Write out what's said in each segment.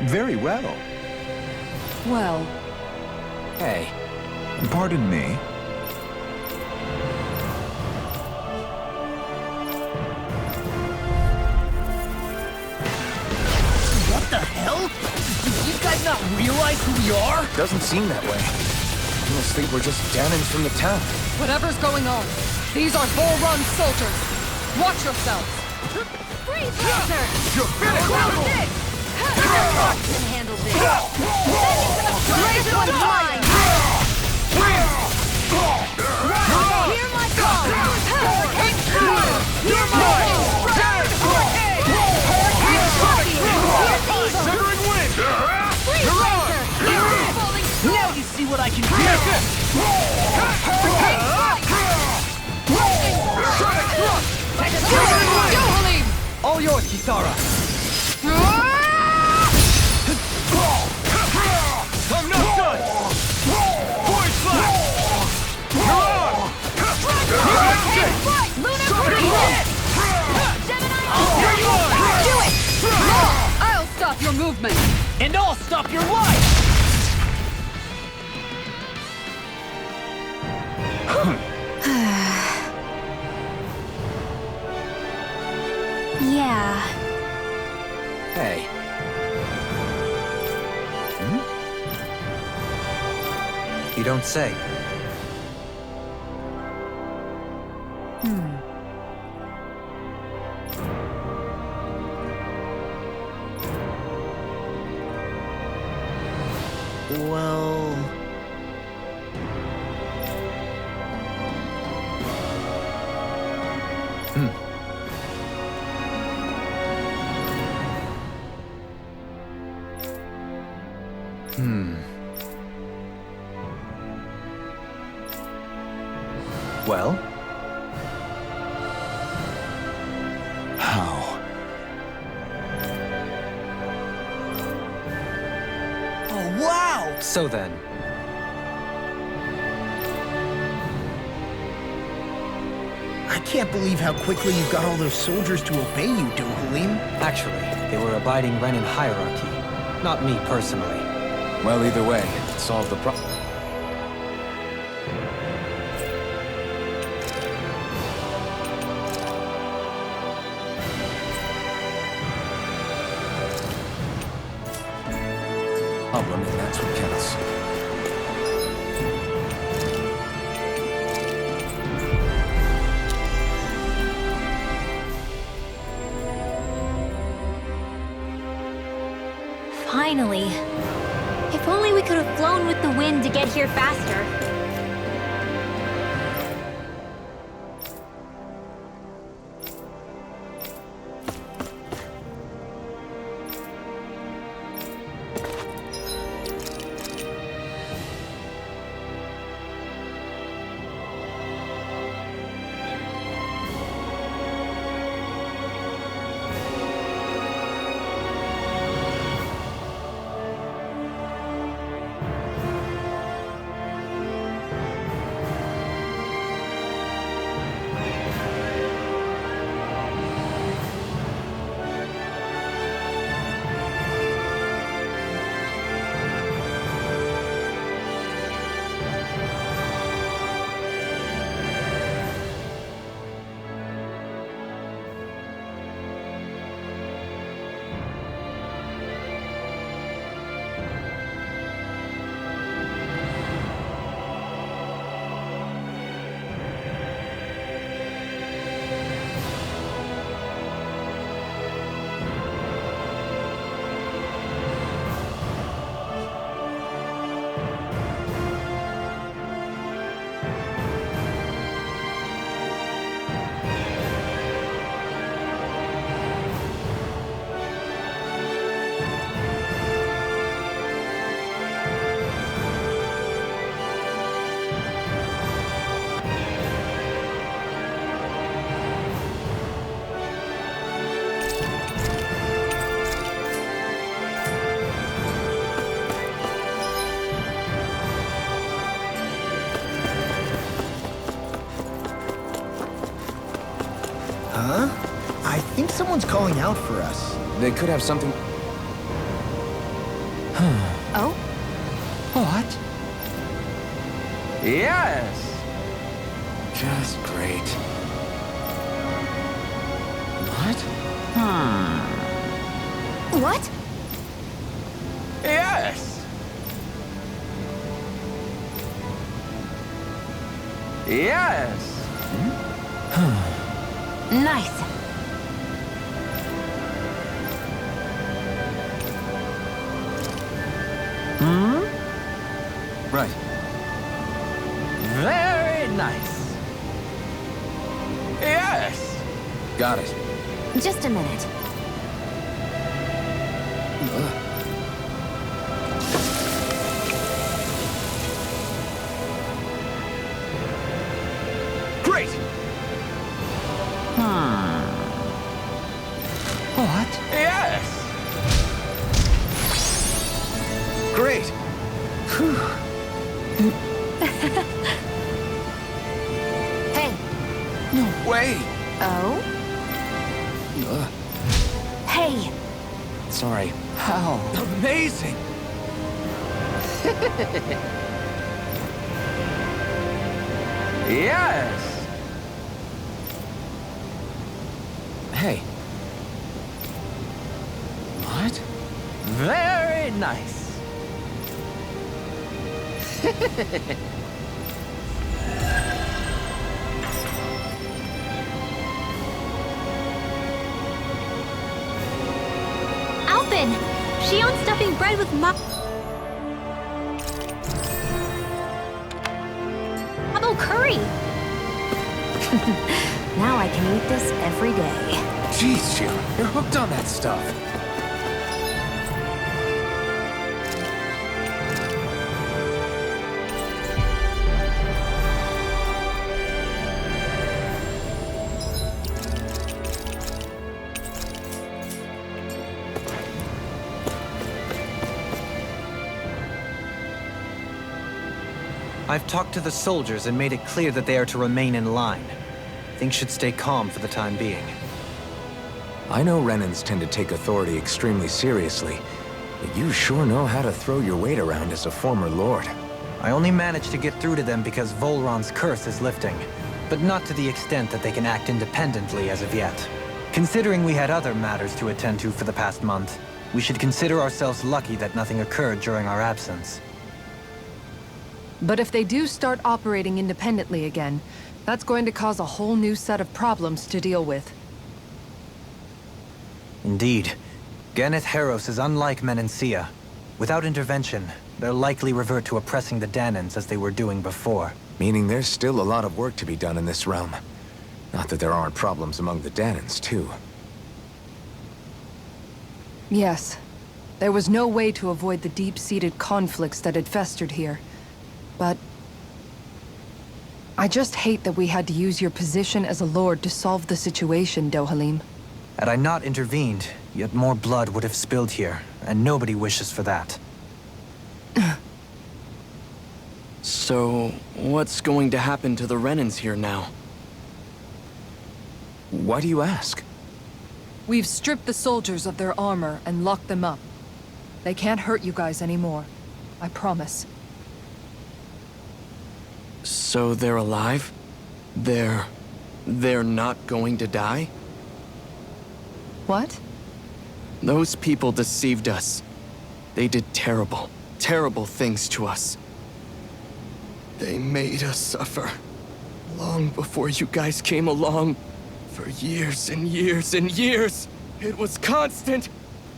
Very well. Well. Hey. Pardon me. What the hell? Do you guys not realize who we are? Doesn't seem that way. Honestly, we're just Danins from the town. Whatever's going on, these are Bull-Run soldiers. Watch yourselves. Freeze laser! You're finished! I can handle this. Raise one's mine! Hear my call! You're mine! Severing wind! Freeze laser! Now you see what I can do! Go, Halim! All yours, Kisara! I'm not done! Void slash! You're on! Lunar freeze! Gemini! You're mine! Do it! I'll stop your movement! And I'll stop your life! Yeah. Hey. You don't say. Well... Well? How? Oh, wow! So then, I can't believe how quickly you got all those soldiers to obey you, Halim. actually, they were abiding Renin hierarchy. Not me personally. Well, either way, it solved the problem. And that's what counts. Finally. If only we could have flown with the wind to get here faster. Huh? I think someone's calling out for us. they could have something... Yes! Just great. What? What? Yes! Yes! Nice. Right. Very nice. Yes! Got it. Just a minute. Great! What? Yes! Great. Hey. No way. Oh? Hey. Sorry. How? Amazing. Yes! Hey. What? Very nice. Alvin! She owns stuffing bread with marble curry. Now I can eat this every day. Jeez, Jill. You're hooked on that stuff. I've talked to the soldiers and made it clear that they are to remain in line. Things should stay calm for the time being. I know Renans tend to take authority extremely seriously, but you sure know how to throw your weight around as a former lord. I only managed to get through to them because Volron's curse is lifting, but not to the extent that they can act independently as of yet. Considering we had other matters to attend to for the past month, we should consider ourselves lucky that nothing occurred during our absence. But if they do start operating independently again, that's going to cause a whole new set of problems to deal with. Indeed. Ganeth Heros is unlike Menancia. Without intervention, they'll likely revert to oppressing the Danans as they were doing before. Meaning there's still a lot of work to be done in this realm. Not that there aren't problems among the Danans, too. Yes. There was no way to avoid the deep-seated conflicts that had festered here. But I just hate that we had to use your position as a lord to solve the situation, Dohalim. Had I not intervened, yet more blood would have spilled here, and nobody wishes for that. So, what's going to happen to the Renans here now? Why do you ask? We've stripped the soldiers of their armor and locked them up. They can't hurt you guys anymore. I promise. So they're alive? They're not going to die? What? Those people deceived us. They did terrible, terrible things to us. They made us suffer. Long before you guys came along. For years and years and years. It was constant.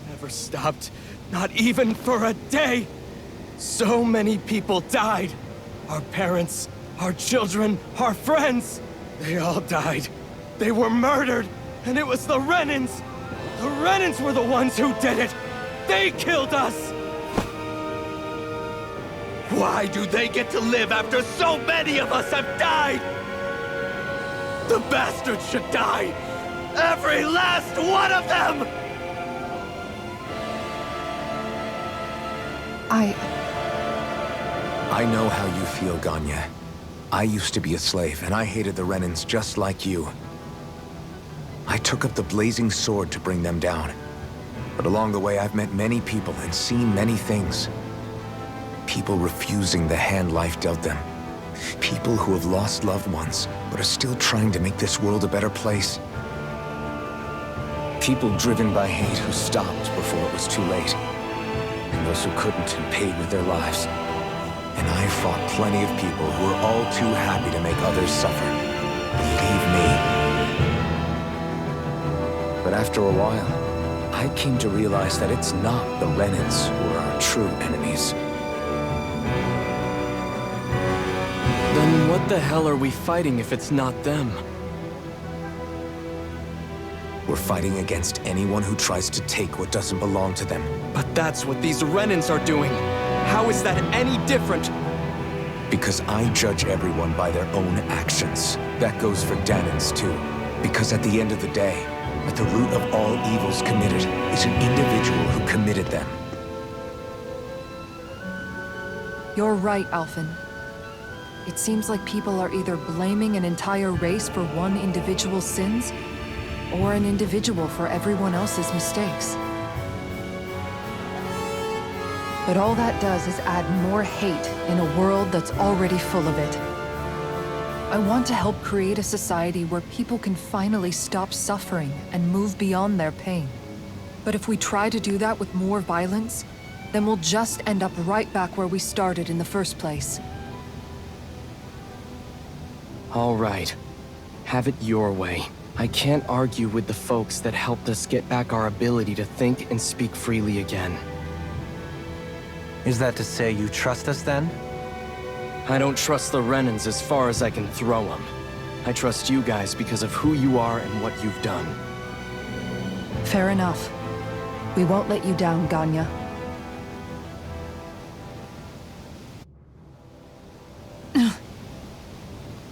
Never stopped. Not even for a day. So many people died. Our parents, our children, our friends. They all died. They were murdered. And it was the Renans. The Renans were the ones who did it. They killed us. Why do they get to live after so many of us have died? The bastards should die! Every last one of them! I know how you feel, Ganya. I used to be a slave, and I hated the Renans just like you. I took up the blazing sword to bring them down. But along the way, I've met many people and seen many things. People refusing the hand life dealt them. People who have lost loved ones, but are still trying to make this world a better place. People driven by hate who stopped before it was too late. And those who couldn't and paid with their lives. And I fought plenty of people who were all too happy to make others suffer. Believe me. But after a while, I came to realize that it's not the Renans who are our true enemies. Then what the hell are we fighting if it's not them? We're fighting against anyone who tries to take what doesn't belong to them. But that's what these Renans are doing. How is that any different? Because I judge everyone by their own actions. That goes for Danans too. Because at the end of the day, at the root of all evils committed is an individual who committed them. You're right, Alphen. It seems like people are either blaming an entire race for one individual's sins, or an individual for everyone else's mistakes. But all that does is add more hate in a world that's already full of it. I want to help create a society where people can finally stop suffering and move beyond their pain. But if we try to do that with more violence, then we'll just end up right back where we started in the first place. All right. Have it your way. I can't argue with the folks that helped us get back our ability to think and speak freely again. Is that to say you trust us then? I don't trust the Renans as far as I can throw them. I trust you guys because of who you are and what you've done. Fair enough. We won't let you down, Ganya.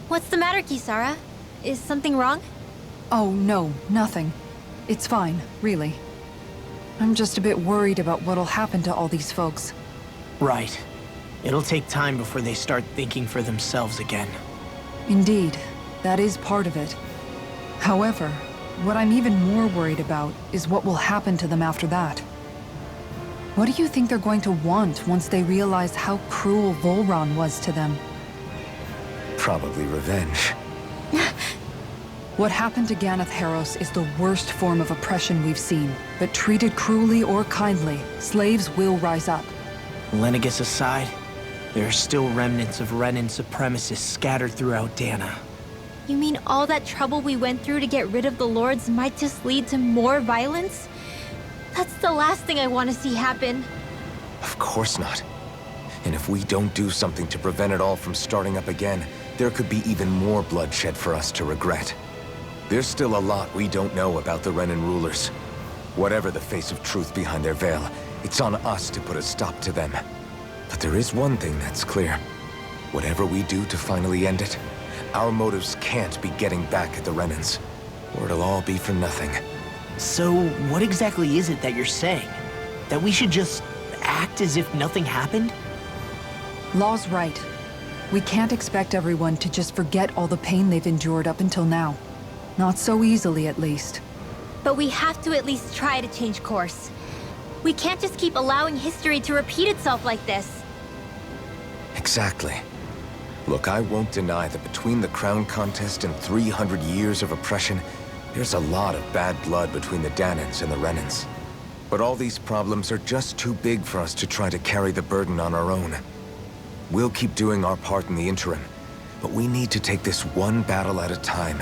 What's the matter, Kisara? Is something wrong? Oh, no, nothing. It's fine, really. I'm just a bit worried about what'll happen to all these folks. Right. It'll take time before they start thinking for themselves again. Indeed, that is part of it. However, what I'm even more worried about is what will happen to them after that. What do you think they're going to want once they realize how cruel Volron was to them? Probably revenge. What happened to Ganath Haros is the worst form of oppression we've seen, but treated cruelly or kindly, slaves will rise up. Lenegus aside, there are still remnants of Renan supremacists scattered throughout Dana. You mean all that trouble we went through to get rid of the Lords might just lead to more violence? That's the last thing I want to see happen. Of course not. And if we don't do something to prevent it all from starting up again, there could be even more bloodshed for us to regret. There's still a lot we don't know about the Renan rulers. Whatever the face of truth behind their veil, it's on us to put a stop to them. But there is one thing that's clear. Whatever we do to finally end it, our motives can't be getting back at the Renans, or it'll all be for nothing. So, what exactly is it that you're saying? That we should just act as if nothing happened? Law's right. We can't expect everyone to just forget all the pain they've endured up until now. Not so easily, at least. But we have to at least try to change course. We can't just keep allowing history to repeat itself like this. Exactly. Look, I won't deny that between the crown contest and 300 years of oppression, there's a lot of bad blood between the Danans and the Renans. But all these problems are just too big for us to try to carry the burden on our own. We'll keep doing our part in the interim, but we need to take this one battle at a time.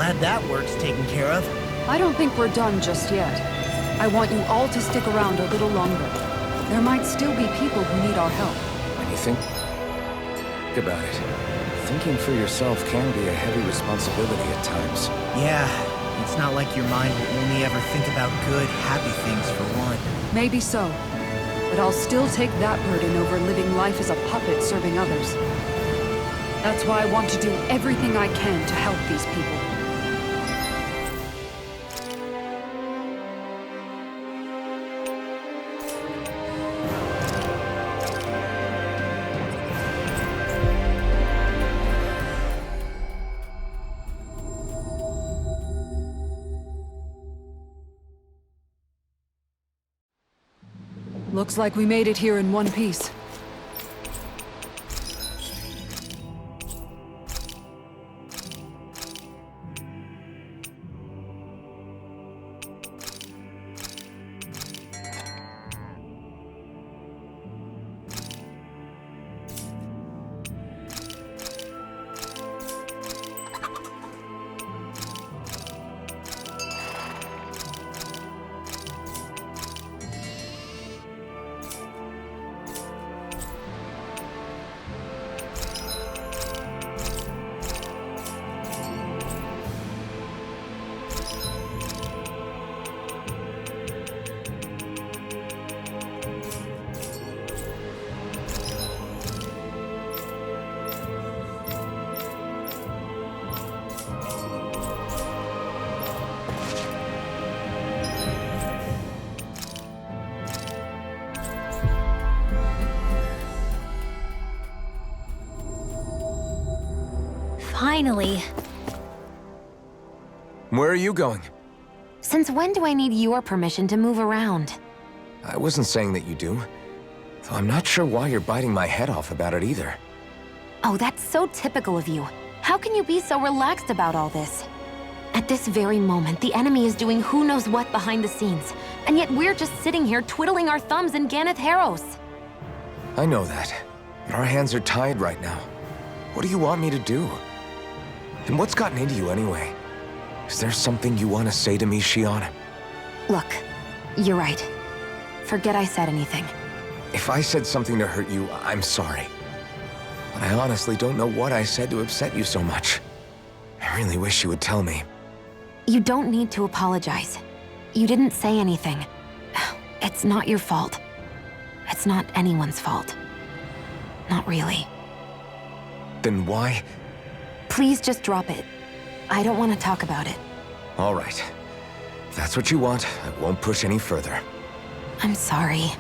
Glad that work's taken care of. I don't think we're done just yet. I want you all to stick around a little longer. There might still be people who need our help. When you think about it, thinking for yourself can be a heavy responsibility at times. Yeah, it's not like your mind will only ever think about good, happy things for one. Maybe so. But I'll still take that burden over living life as a puppet serving others. That's why I want to do everything I can to help these people. Looks like we made it here in one piece. Finally. Where are you going? Since when do I need your permission to move around? I wasn't saying that you do. Though I'm not sure why you're biting my head off about it either. Oh, that's so typical of you. How can you be so relaxed about all this? At this very moment, the enemy is doing who knows what behind the scenes, and yet we're just sitting here twiddling our thumbs in Ganeth Harros. I know that, but our hands are tied right now. What do you want me to do? And what's gotten into you anyway? Is there something you want to say to me, Shion? Look, you're right. Forget I said anything. If I said something to hurt you, I'm sorry. But I honestly don't know what I said to upset you so much. I really wish you would tell me. You don't need to apologize. You didn't say anything. It's not your fault. It's not anyone's fault. Not really. Then why? Please just drop it. I don't want to talk about it. All right. If that's what you want, I won't push any further. I'm sorry.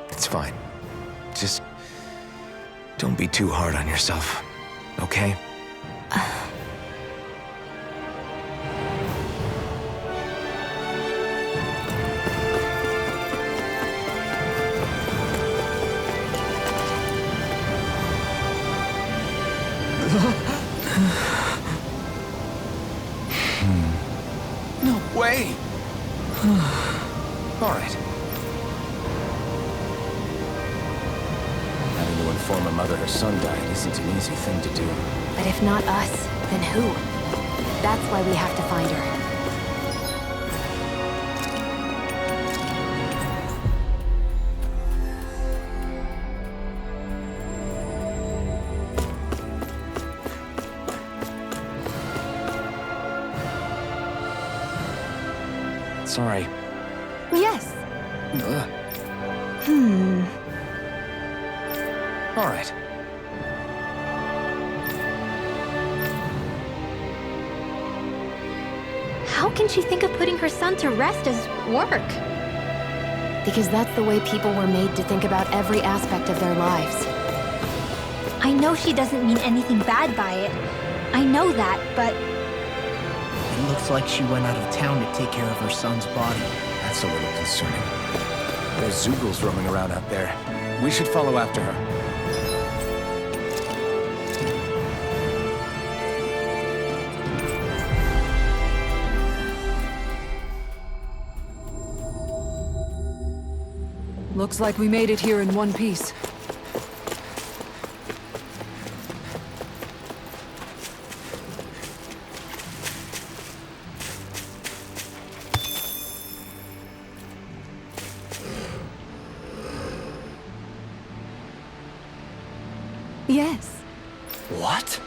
It's fine. Just don't be too hard on yourself, okay? No way! All right. Having to inform a mother her son died isn't an easy thing to do. But if not us, then who? That's why we have to find her. Sorry. Yes. All right. How can she think of putting her son to rest as work? Because that's the way people were made to think about every aspect of their lives. I know she doesn't mean anything bad by it. I know that, but It looks like she went out of town to take care of her son's body. That's a little concerning. There's Zoogles roaming around out there. We should follow after her. Looks like we made it here in one piece. Yes. What?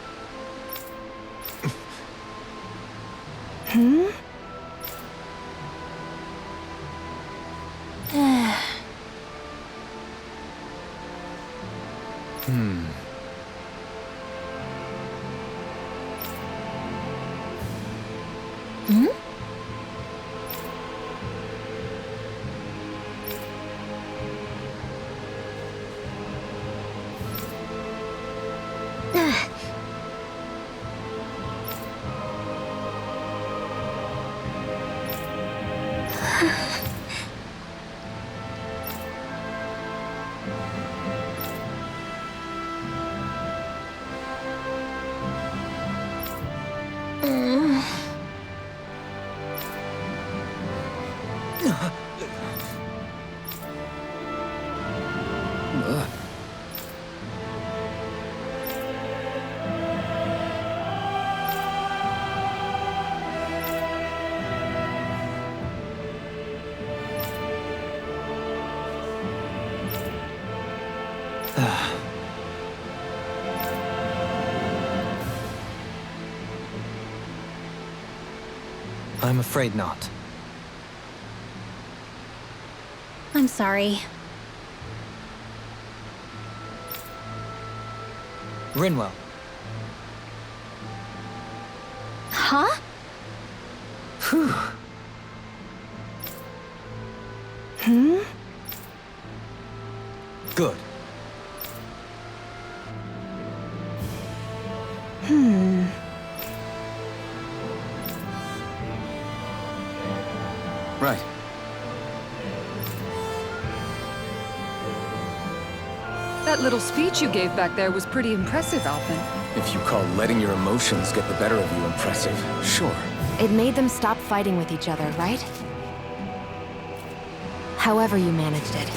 I'm afraid not. I'm sorry. Rinwell. Huh? Phew. Good. Right. That little speech you gave back there was pretty impressive, Alphen. If you call letting your emotions get the better of you impressive, sure. It made them stop fighting with each other, right? However you managed it,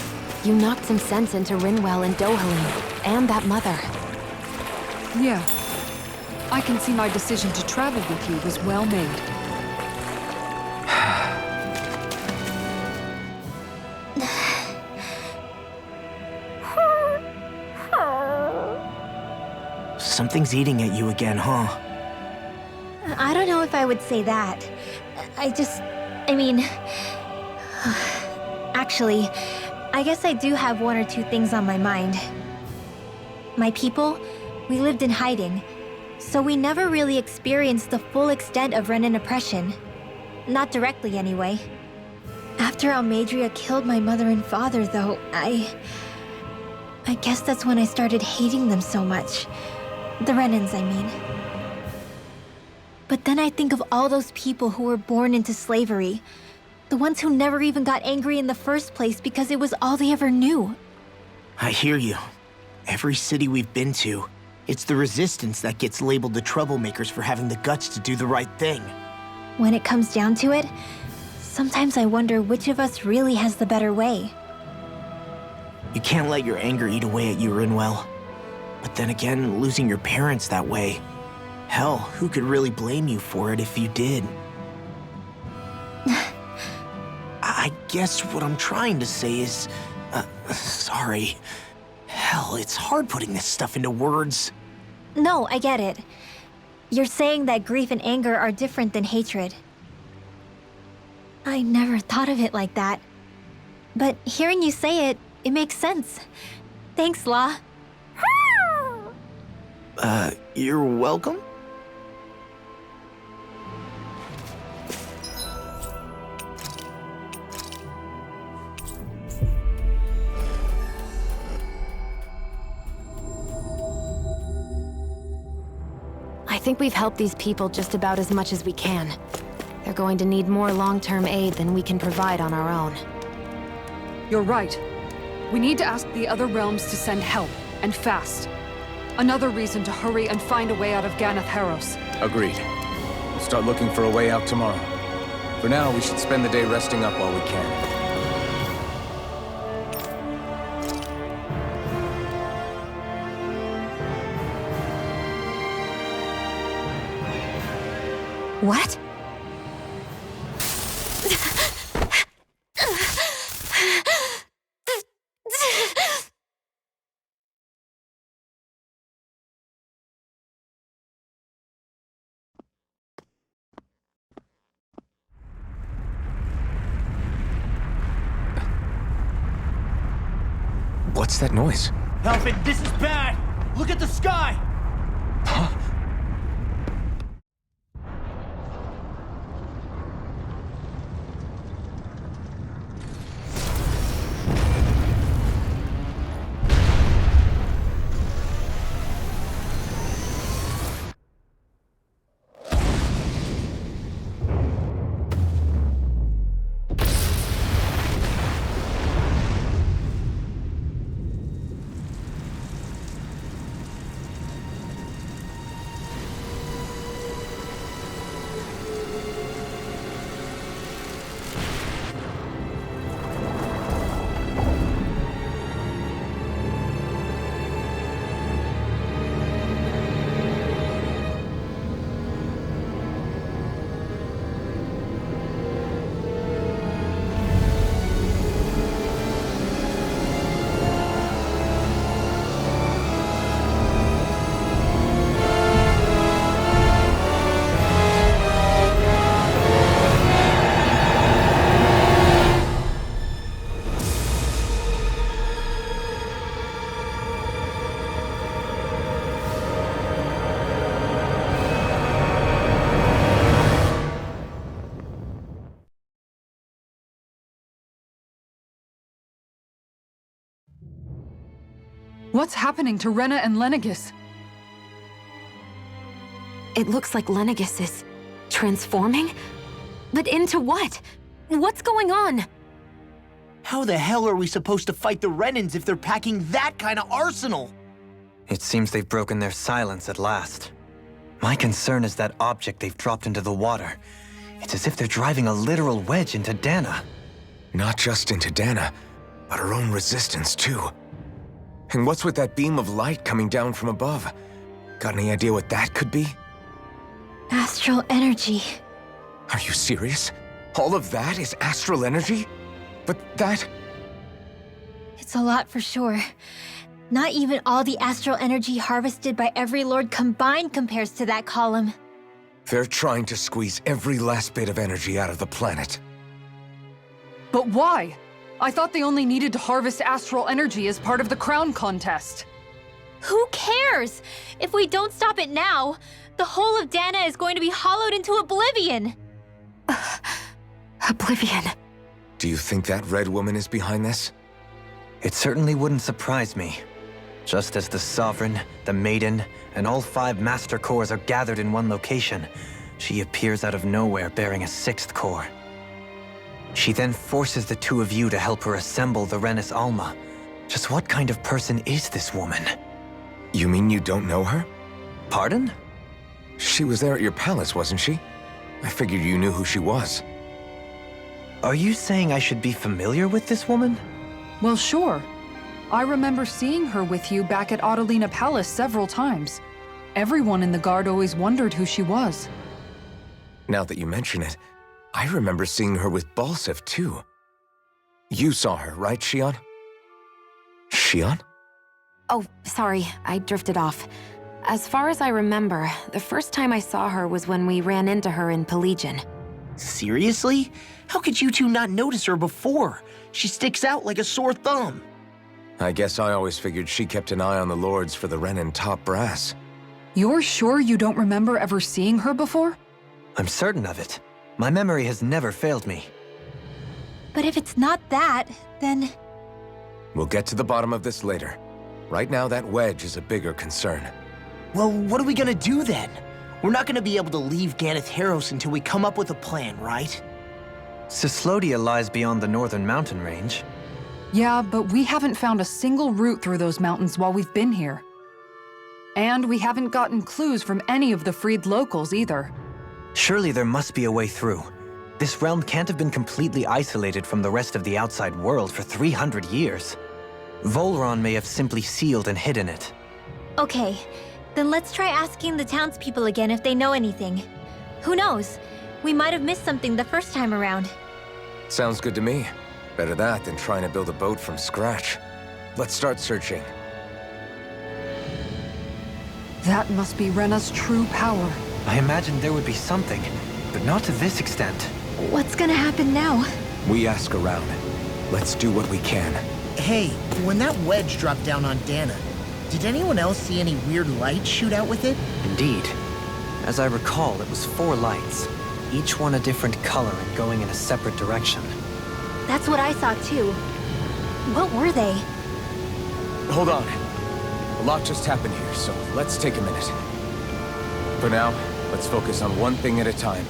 you knocked some sense into Rinwell and Dohalim, and that mother. Yeah. I can see my decision to travel with you was well made. Something's eating at you again, huh? I don't know if I would say that. I mean... Actually, I guess I do have one or two things on my mind. My people, we lived in hiding, so we never really experienced the full extent of Renan oppression. Not directly, anyway. After Almadria killed my mother and father, though, I guess that's when I started hating them so much. The Renans, I mean. But then I think of all those people who were born into slavery. The ones who never even got angry in the first place because it was all they ever knew. I hear you. Every city we've been to, it's the resistance that gets labeled the troublemakers for having the guts to do the right thing. When it comes down to it, sometimes I wonder which of us really has the better way. You can't let your anger eat away at you, Rinwell. But then again, losing your parents that way... Hell, who could really blame you for it if you did? I guess what I'm trying to say is... sorry. Hell, it's hard putting this stuff into words. No, I get it. You're saying that grief and anger are different than hatred. I never thought of it like that. But hearing you say it, it makes sense. Thanks, La. You're welcome? I think we've helped these people just about as much as we can. They're going to need more long-term aid than we can provide on our own. You're right. We need to ask the other realms to send help, and fast. Another reason to hurry and find a way out of Ganath Haros. Agreed. We'll start looking for a way out tomorrow. For now, we should spend the day resting up while we can. What? What's that noise? Alfred, this is bad! Look at the sky! Huh? What's happening to Rena and Lenegis? It looks like Lenegis is transforming? But into what? What's going on? How the hell are we supposed to fight the Renans if they're packing that kind of arsenal? It seems they've broken their silence at last. My concern is that object they've dropped into the water. It's as if they're driving a literal wedge into Dana. Not just into Dana, but her own resistance, too. And what's with that beam of light coming down from above? Got any idea what that could be? Astral energy. Are you serious? All of that is astral energy? But that... It's a lot for sure. Not even all the astral energy harvested by every lord combined compares to that column. They're trying to squeeze every last bit of energy out of the planet. But why? I thought they only needed to harvest astral energy as part of the crown contest. Who cares? If we don't stop it now, the whole of Dana is going to be hollowed into oblivion. Oblivion. Do you think that red woman is behind this? It certainly wouldn't surprise me. Just as the Sovereign, the Maiden, and all 5 Master Cores are gathered in one location, she appears out of nowhere bearing a 6th core. She then forces the 2 of you to help her assemble the Renis Alma. Just what kind of person is this woman? You mean you don't know her? Pardon? She was there at your palace, wasn't she? I figured you knew who she was. Are you saying I should be familiar with this woman? Well, sure. I remember seeing her with you back at Adelina Palace several times. Everyone in the guard always wondered who she was. Now that you mention it, I remember seeing her with Balsif, too. You saw her, right, Shion? Shion? Oh, sorry, I drifted off. As far as I remember, the first time I saw her was when we ran into her in Pelagian. Seriously? How could you 2 not notice her before? She sticks out like a sore thumb. I guess I always figured she kept an eye on the lords for the Renin top brass. You're sure you don't remember ever seeing her before? I'm certain of it. My memory has never failed me. But if it's not that, then... We'll get to the bottom of this later. Right now, that wedge is a bigger concern. Well, what are we gonna do then? We're not gonna be able to leave Ganeth Haros until we come up with a plan, right? Cislodia lies beyond the northern mountain range. Yeah, but we haven't found a single route through those mountains while we've been here. And we haven't gotten clues from any of the freed locals either. Surely there must be a way through. This realm can't have been completely isolated from the rest of the outside world for 300 years. Volron may have simply sealed and hidden it. Okay, then let's try asking the townspeople again if they know anything. Who knows? We might have missed something the first time around. Sounds good to me. Better that than trying to build a boat from scratch. Let's start searching. That must be Rena's true power. I imagined there would be something, but not to this extent. What's gonna happen now? We ask around. Let's do what we can. Hey, when that wedge dropped down on Dana, did anyone else see any weird lights shoot out with it? Indeed. As I recall, it was 4 lights, each one a different color and going in a separate direction. That's what I saw too. What were they? Hold on. A lot just happened here, so let's take a minute. For now, let's focus on one thing at a time.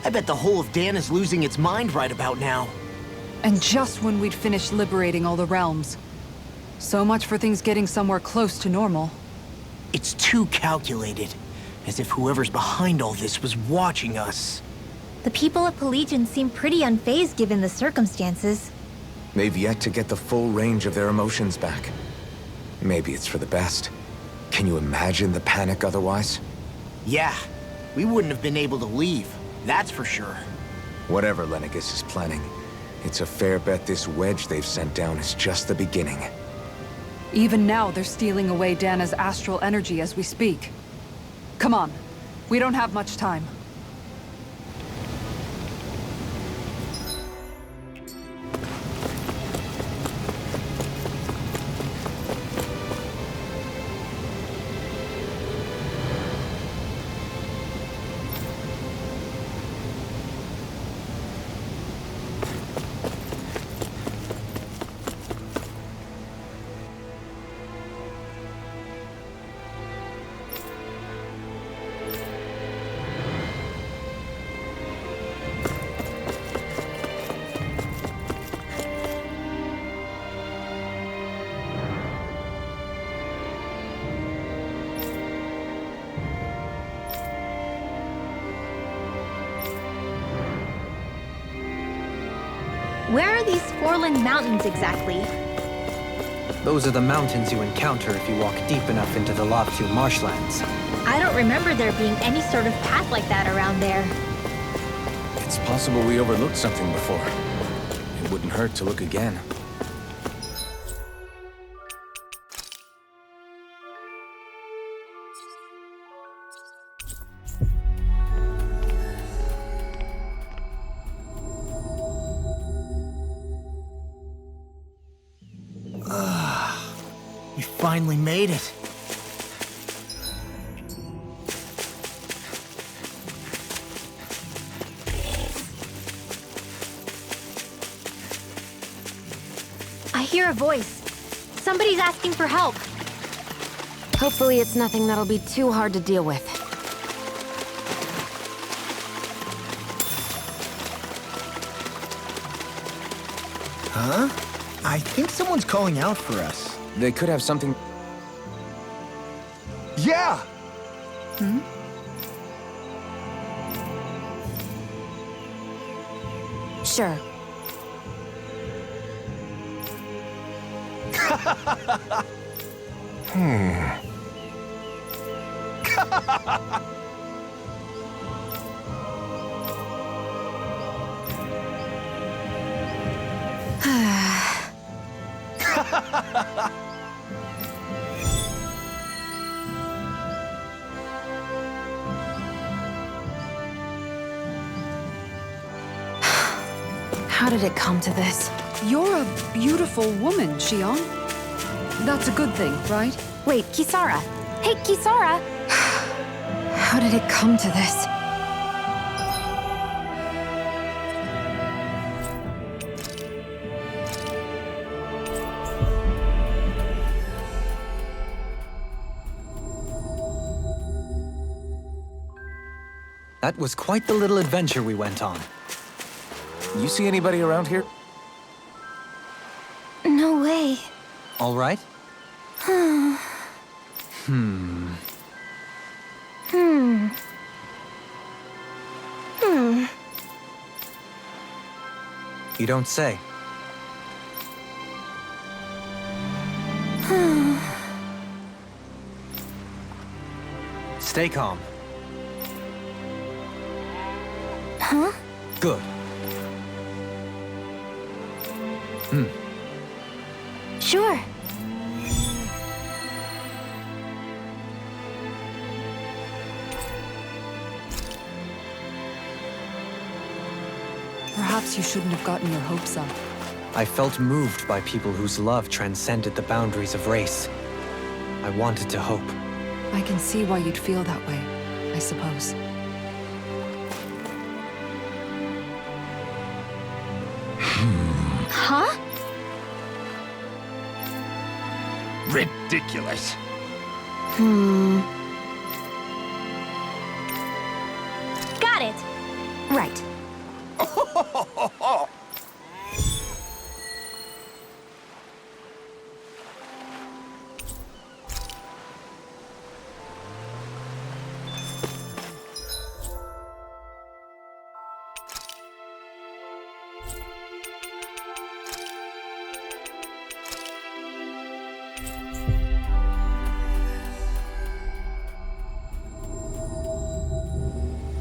I bet the whole of Dana's losing its mind right about now. And just when we'd finished liberating all the realms. So much for things getting somewhere close to normal. It's too calculated. As if whoever's behind all this was watching us. The people of Pelagian seem pretty unfazed given the circumstances. They've yet to get the full range of their emotions back. Maybe it's for the best. Can you imagine the panic otherwise? Yeah, we wouldn't have been able to leave, that's for sure. Whatever Lenegis is planning, it's a fair bet this wedge they've sent down is just the beginning. Even now, they're stealing away Dana's astral energy as we speak. Come on, we don't have much time. Where are these Foreland Mountains exactly? Those are the mountains you encounter if you walk deep enough into the Lobtu marshlands. I don't remember there being any sort of path like that around there. It's possible we overlooked something before. It wouldn't hurt to look again. We finally made it. I hear a voice. Somebody's asking for help. Hopefully it's nothing that'll be too hard to deal with. Huh? I think someone's calling out for us. They could have something... Yeah! Sure. How did it come to this? You're a beautiful woman, Xion. That's a good thing, right? Wait, Kisara. Hey, Kisara! How did it come to this? That was quite the little adventure we went on. You see anybody around here? No way. All right? You don't say. Stay calm. Huh? Good. Sure. Perhaps you shouldn't have gotten your hopes up. I felt moved by people whose love transcended the boundaries of race. I wanted to hope. I can see why you'd feel that way, I suppose. Huh? Ridiculous. Got it. Right.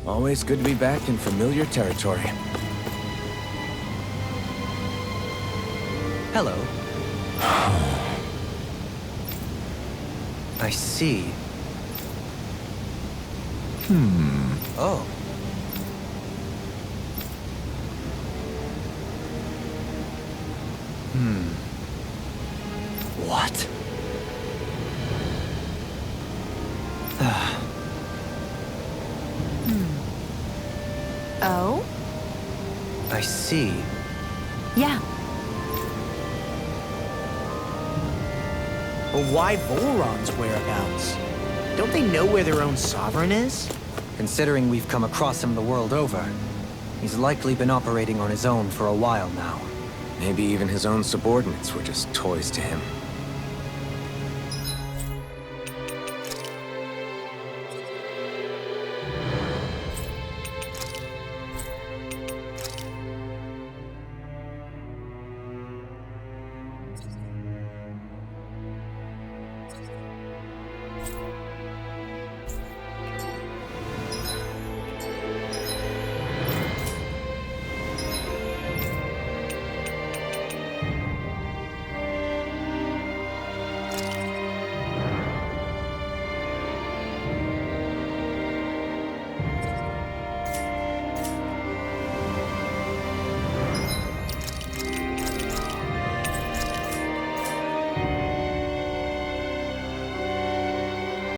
Always good to be back in familiar territory. Hello. I see. Oh. What? Oh? I see. Yeah. But why Volron's whereabouts? Don't they know where their own sovereign is? Considering we've come across him the world over, he's likely been operating on his own for a while now. Maybe even his own subordinates were just toys to him.